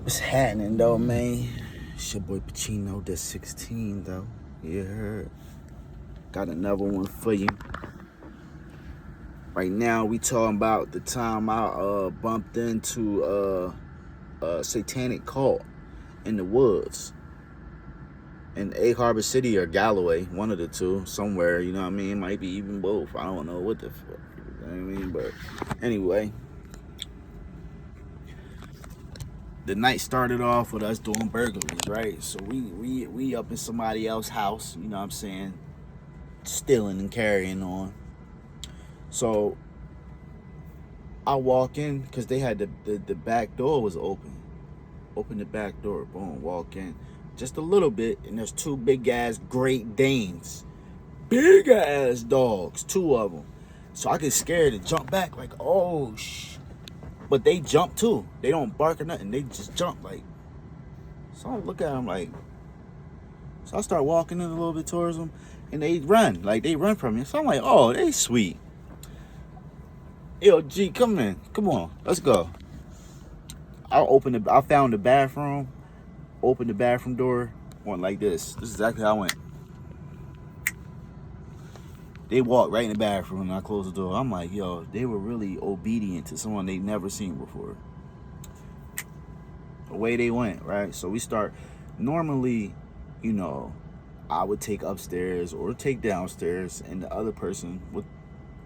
What's happening though, man? It's your boy Pacino, that's 16 though. You heard? Got another one for you. Right now we talking about the time I bumped into a satanic cult in the woods. In Egg Harbor City or Galloway, one of the two, somewhere, you know what I mean? Might be even both. I don't know what the fuck, you know what I mean? But anyway, the night started off with us doing burglaries, right? So we up in somebody else's house, you know what I'm saying, stealing and carrying on. So I walk in because they had the back door was open. Open the back door, boom, walk in. Just a little bit, and there's two big ass Great Danes. Big ass dogs, two of them. So I get scared and jump back like, oh but they jump too. They don't bark or nothing. They just jump like. So I look at them like. So I start walking in a little bit towards them, and they run. Like they run from me. So I'm like, oh, they sweet. Yo, G, come in. Come on, let's go. I found the bathroom. Opened the bathroom door. Went like this. This is exactly how I went. They walked right in the bathroom and I closed the door. I'm like, yo, they were really obedient to someone they've never seen before. Away they went, right? So we start, normally, you know, I would take upstairs or take downstairs and the other person would,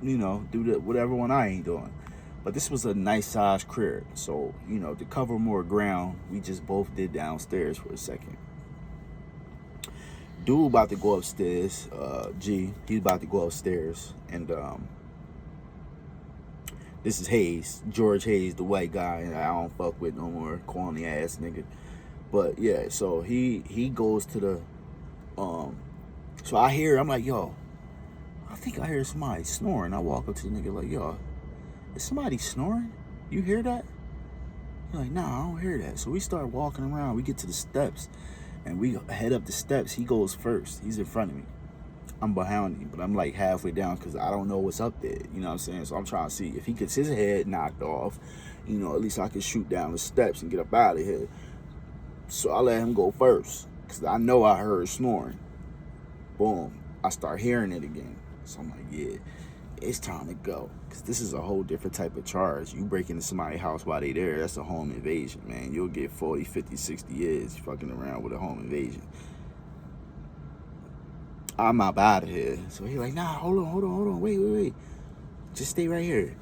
you know, do whatever one I ain't doing. But this was a nice size crib. So, you know, to cover more ground, we just both did downstairs for a second. Dude about to go upstairs, G, he's about to go upstairs, and this is Hayes, George Hayes, the white guy I don't fuck with no more, corny ass nigga. But yeah, so he goes to the, so I hear, I'm like, yo, I think I hear somebody snoring. I walk up to the nigga like, yo, is somebody snoring? You hear that? He's like, nah, I don't hear that. So we start walking around, we get to the steps. And we head up the steps. He goes first. He's in front of me. I'm behind him, but I'm like halfway down because I don't know what's up there. You know what I'm saying? So I'm trying to see if he gets his head knocked off, you know, at least I can shoot down the steps and get up out of here. So I let him go first because I know I heard snoring. Boom. I start hearing it again. So I'm like, yeah, it's time to go. Because this is a whole different type of charge. You break into somebody's house while they there, that's a home invasion, man. You'll get 40, 50, 60 years fucking around with a home invasion. I'm up out of here. So he's like, nah, hold on, wait. Just stay right here.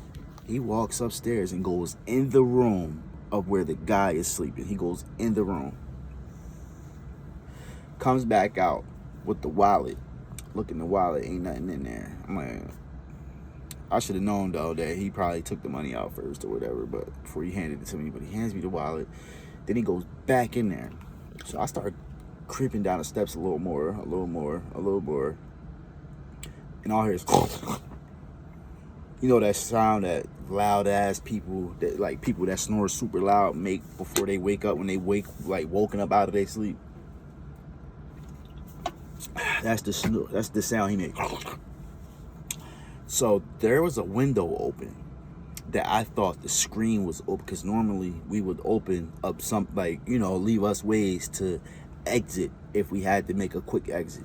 He walks upstairs and goes in the room of where the guy is sleeping. He goes in the room. Comes back out with the wallet. Look in the wallet, ain't nothing in there. I'm like, I should have known though that he probably took the money out first or whatever, but before he handed it to me. But he hands me the wallet, then he goes back in there. So I start creeping down the steps a little more, and all I hear is, you know, that sound that loud ass people that like people that snore super loud make before they wake up when they woken up out of their sleep. That's the sound he made. So there was a window open that I thought the screen was open because normally we would open up some, like, you know, leave us ways to exit if we had to make a quick exit.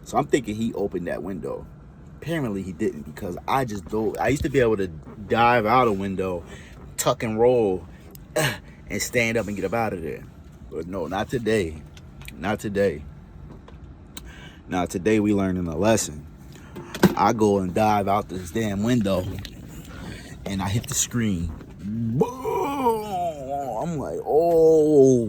So I'm thinking he opened that window. Apparently he didn't because I just dove. I used to be able to dive out a window, tuck and roll, and stand up and get up out of there. But no, not today. Not today. Now today we learning a lesson. I go and dive out this damn window and I hit the screen. Boom! I'm like, oh.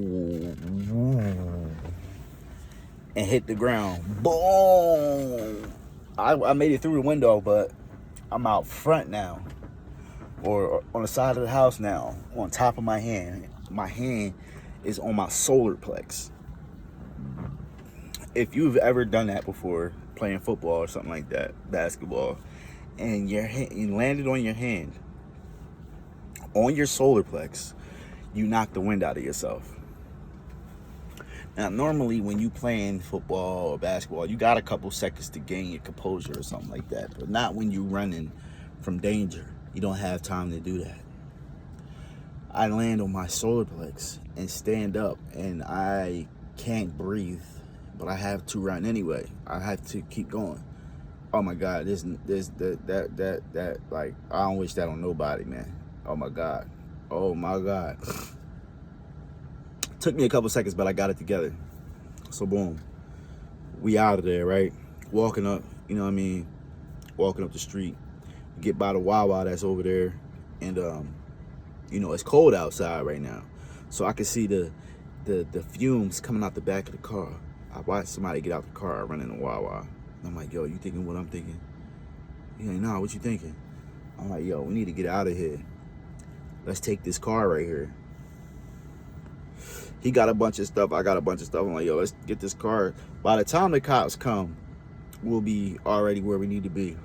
And hit the ground. Boom! I made it through the window, but I'm out front now. Or on the side of the house now, on top of my hand. My hand is on my solar plex. If you've ever done that before, playing football or something like that, basketball, and you landed on your hand, on your solar plex, you knock the wind out of yourself. Now, normally when you playing football or basketball, you got a couple seconds to gain your composure or something like that, but not when you're running from danger. You don't have time to do that. I land on my solar plex and stand up, and I can't breathe, but I have to run anyway. I have to keep going. Oh my God, this that like, I don't wish that on nobody, man. Oh my God. Oh my God. Took me a couple seconds, but I got it together. So boom, we out of there, right? Walking up, you know what I mean? Walking up the street, get by the Wawa that's over there, and you know, it's cold outside right now, so I can see the fumes coming out the back of the car. I watched somebody get out the car, run in the Wawa. I'm like, yo, you thinking what I'm thinking? He like, nah, what you thinking? I'm like, yo, we need to get out of here. Let's take this car right here. He got a bunch of stuff, I got a bunch of stuff. I'm like, yo, let's get this car. By the time the cops come, we'll be already where we need to be.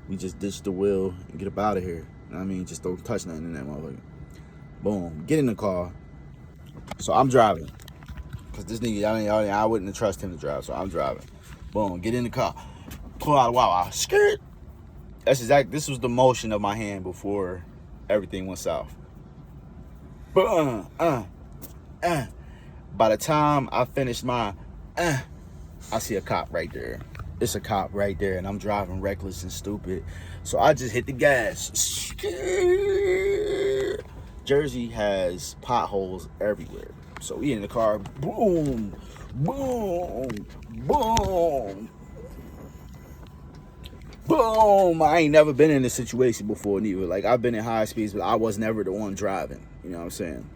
We just ditch the wheel and get up out of here. You know what I mean? Just don't touch nothing in that motherfucker. Boom, get in the car. So I'm driving, cause this nigga, I wouldn't trust him to drive, so I'm driving. Boom, get in the car, pull out, wow, skirt. That's exact. This was the motion of my hand before everything went south. But by the time I finished my, I see a cop right there. It's a cop right there, and I'm driving reckless and stupid. So I just hit the gas. Jersey has potholes everywhere. So we in the car, boom, boom, boom, boom. I ain't never been in this situation before neither. Like, I've been in high speeds, but I was never the one driving. You know what I'm saying?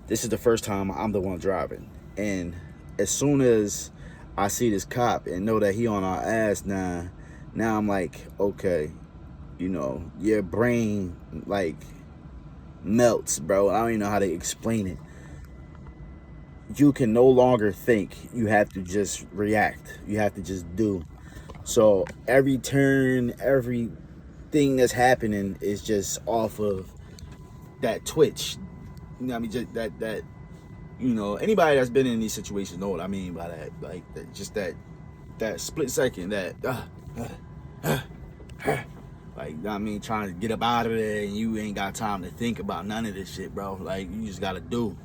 This is the first time I'm the one driving. And as soon as I see this cop and know that he on our ass now I'm like, okay, you know, your brain like melts, bro. I don't even know how to explain it. You can no longer think. You have to just react. You have to just do. So every turn, everything that's happening is just off of that twitch. You know what I mean? Just that you know, anybody that's been in these situations know what I mean by that. Like, just that split second, that like, you know what I mean, trying to get up out of there, and you ain't got time to think about none of this shit, bro. Like, you just gotta do.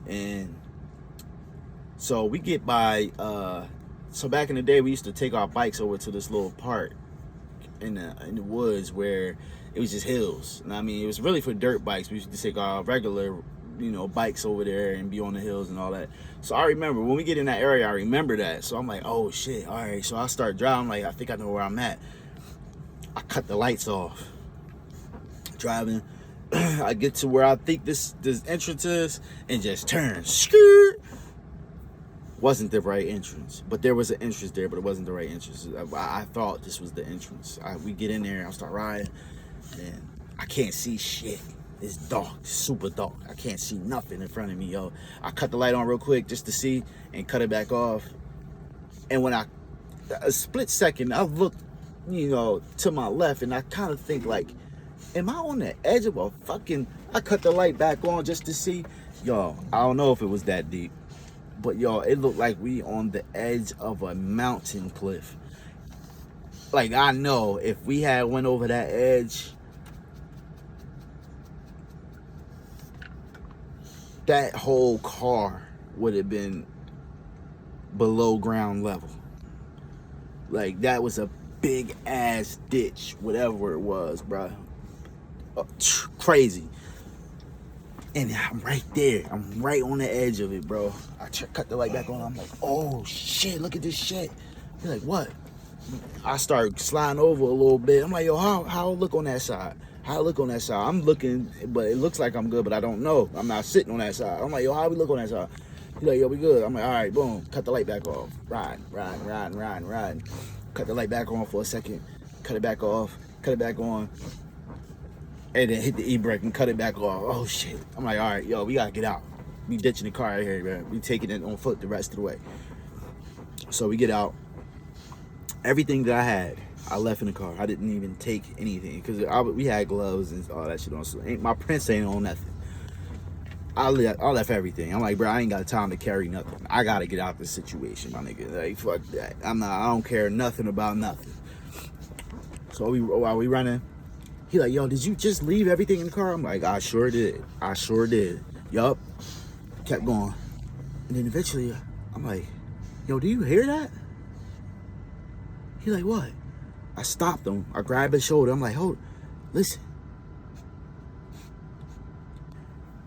And so we get by, so back in the day, we used to take our bikes over to this little park in the woods where it was just hills. And I mean, it was really for dirt bikes. We used to take our regular, you know, bikes over there and be on the hills and all that. So I remember when we get in that area, I remember that. So I'm like, oh shit, all right. So I start driving, like, I think I know where I'm at. I cut the lights off. Driving, I get to where I think this entrance is, and just turn. Skirt. Wasn't the right entrance, but there was an entrance there, but it wasn't the right entrance. I thought this was the entrance. We get in there, I start riding, and I can't see shit. It's dark, super dark. I can't see nothing in front of me, yo. I cut the light on real quick just to see and cut it back off. And when a split second, I looked, you know, to my left, and I kind of think like, am I on the edge of a fucking, I cut the light back on just to see. Yo, I don't know if it was that deep, but yo, it looked like we on the edge of a mountain cliff. Like, I know if we had went over that edge, that whole car would have been below ground level. Like, that was a big ass ditch, whatever it was, bro. Crazy. And I'm right there. I'm right on the edge of it, bro. I cut the light back on. I'm like, oh shit, look at this shit. You're like, what? I start sliding over a little bit. I'm like, yo, how I look on that side? How I look on that side? I'm looking, but it looks like I'm good, but I don't know. I'm not sitting on that side. I'm like, yo, how we look on that side? He's like, yo, we good. I'm like, all right, boom. Cut the light back off. Riding. Cut the light back on for a second. Cut it back off. Cut it back on. And then hit the e-brake and cut it back off. Oh shit. I'm like, all right, yo, we gotta get out. We ditching the car right here, man. We taking it on foot the rest of the way. So we get out. Everything that I had, I left in the car. I didn't even take anything because we had gloves and all that shit on. So my prints ain't on nothing. I left everything. I'm like, bro, I ain't got time to carry nothing. I gotta get out of this situation, my nigga. Like, fuck that. I don't care nothing about nothing. So while we running, He like, yo, did you just leave everything in the car? I'm like, I sure did. I sure did. Yup. Kept going. And then eventually, I'm like, yo, do you hear that? He like, what? I stopped him. I grabbed his shoulder. I'm like, hold, listen.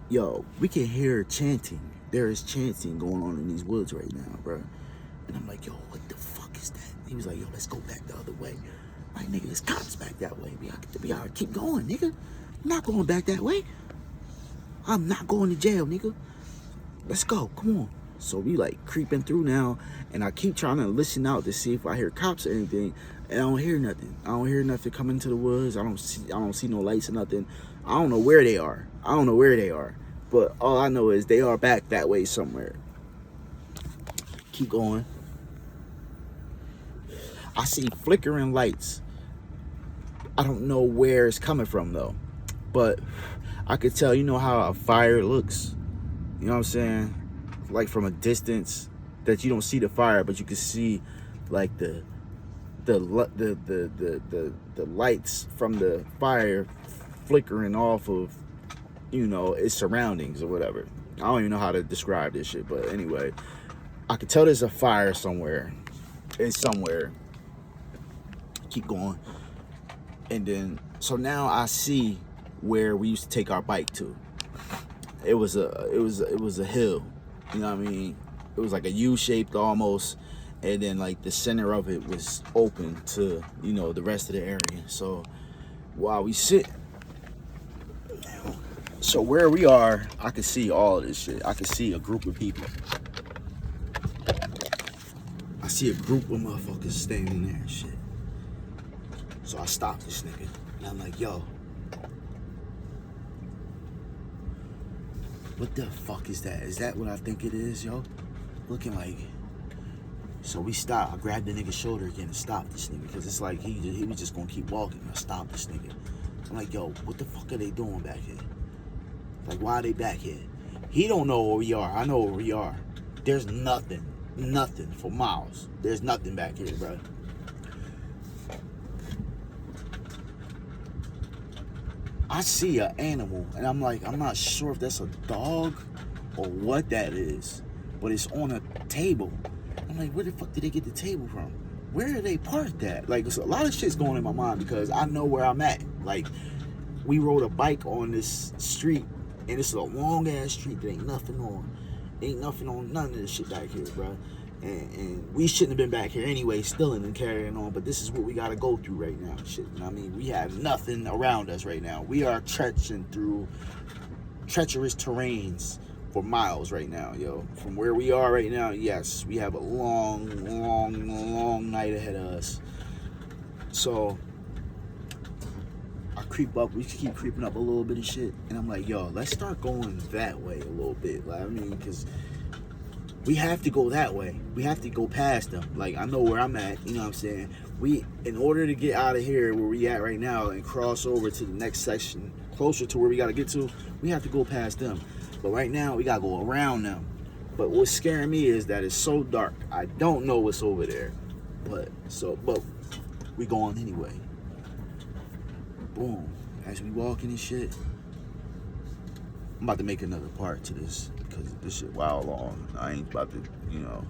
Yo, we can hear chanting. There is chanting going on in these woods right now, bro. And I'm like, yo, what the fuck is that? He was like, yo, let's go back the other way. I'm like, nigga, there's cops back that way. We gotta keep going, nigga. I'm not going back that way. I'm not going to jail, nigga. Let's go, come on. So we like creeping through now, and I keep trying to listen out to see if I hear cops or anything, and I don't hear nothing. I don't hear nothing coming into the woods. I don't see no lights or nothing. I don't know where they are. But all I know is they are back that way somewhere. Keep going. I see flickering lights. I don't know where it's coming from though, but I could tell. You know how a fire looks. You know what I'm saying? Like from a distance, that you don't see the fire, but you can see like the lights from the fire flickering off of, you know, its surroundings or whatever. I don't even know how to describe this shit, but anyway, I could tell there's a fire somewhere. It's somewhere. Keep going. And then, so now I see where we used to take our bike to. It was a hill. You know what I mean? It was like a U-shaped almost, and then like the center of it was open to, you know, the rest of the area. So while we sit, so where we are, I could see all of this shit. I could see a group of people. I see a group of motherfuckers standing there and shit. So I stopped this nigga, and I'm like, yo, what the fuck is that? Is that what I think it is, yo? Looking like. So we stopped. I grabbed the nigga's shoulder again and stopped this nigga, because it's like he was just gonna keep walking. I stopped this nigga. I'm like, yo, what the fuck are they doing back here? Like, why are they back here? He don't know where we are. I know where we are. There's nothing for miles. There's nothing back here, bro. I see an animal, and I'm like, I'm not sure if that's a dog or what that is, but it's on a table. I'm like, where the fuck did they get the table from? Where are they parked at? Like, a lot of shit's going in my mind, because I know where I'm at. Like, we rode a bike on this street, and it's a long ass street that ain't nothing on. Ain't nothing on none of this shit back here, bro. And we shouldn't have been back here anyway, stealing and carrying on, but this is what we gotta go through right now. Shit, you know what I mean? We have nothing around us right now. We are trekking through treacherous terrains for miles right now, yo. From where we are right now, yes, we have a long night ahead of us. So I creep up, we keep creeping up a little bit of shit, and I'm like, yo, let's start going that way a little bit. Like, I mean, because we have to go that way. We have to go past them. Like, I know where I'm at, you know what I'm saying? In order to get out of here where we at right now and cross over to the next section, closer to where we gotta get to, we have to go past them. But right now, we gotta go around them. But what's scaring me is that it's so dark. I don't know what's over there. But we going anyway. Boom. As we walking and shit, I'm about to make another part to this, because this shit wild long. I ain't about to, you know,